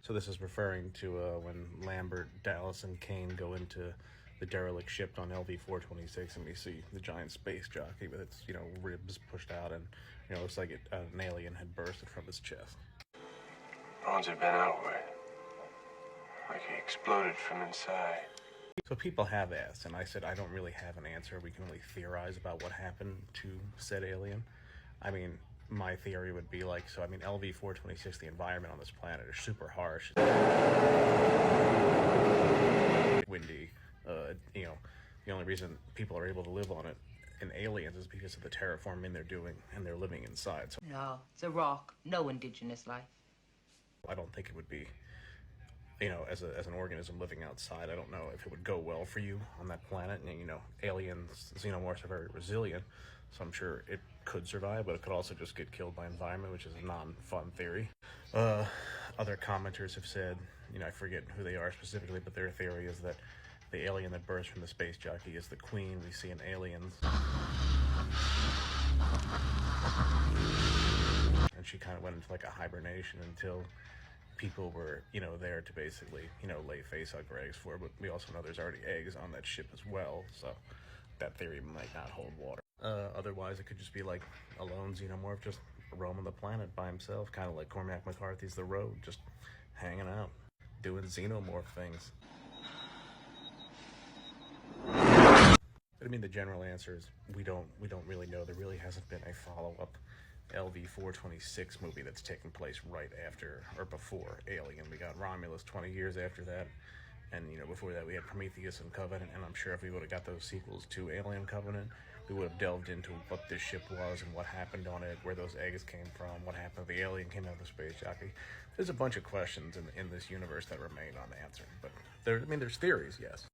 So this is referring to when Lambert, Dallas, and Kane go into the derelict ship on LV-426, and we see the giant space jockey with its, ribs pushed out, and looks like an alien had bursted from his chest. Bones had been outward, like he exploded from inside. So people have asked, and I said I don't really have an answer. We can only theorize about what happened to said alien. I mean, my theory would be like, LV-426, the environment on this planet is super harsh. Windy. The only reason people are able to live on it in aliens is because of the terraforming they're doing, and they're living inside. So no, it's a rock. No indigenous life. I don't think it would be, as an organism living outside, I don't know if it would go well for you on that planet. And, aliens, xenomorphs are very resilient, so I'm sure it could survive, but it could also just get killed by environment, which is a non-fun theory. Other commenters have said, I forget who they are specifically, but their theory is that the alien that burst from the space jockey is the queen we see in Aliens. And she kind of went into like a hibernation until people were, there to basically, lay face-hug for eggs for her. But we also know there's already eggs on that ship as well, so that theory might not hold water. Otherwise, it could just be like a lone xenomorph just roaming the planet by himself, kind of like Cormac McCarthy's The Road, just hanging out, doing xenomorph things. But the general answer is we don't really know. There really hasn't been a follow-up LV-426 movie that's taken place right after or before Alien. We got Romulus 20 years after that, and before that we had Prometheus and Covenant. And I'm sure if we would have got those sequels to Alien Covenant, we would have delved into what this ship was and what happened on it, where those eggs came from, what happened if the alien came out of the space jockey. There's a bunch of questions in this universe that remain unanswered, but there's theories, yes.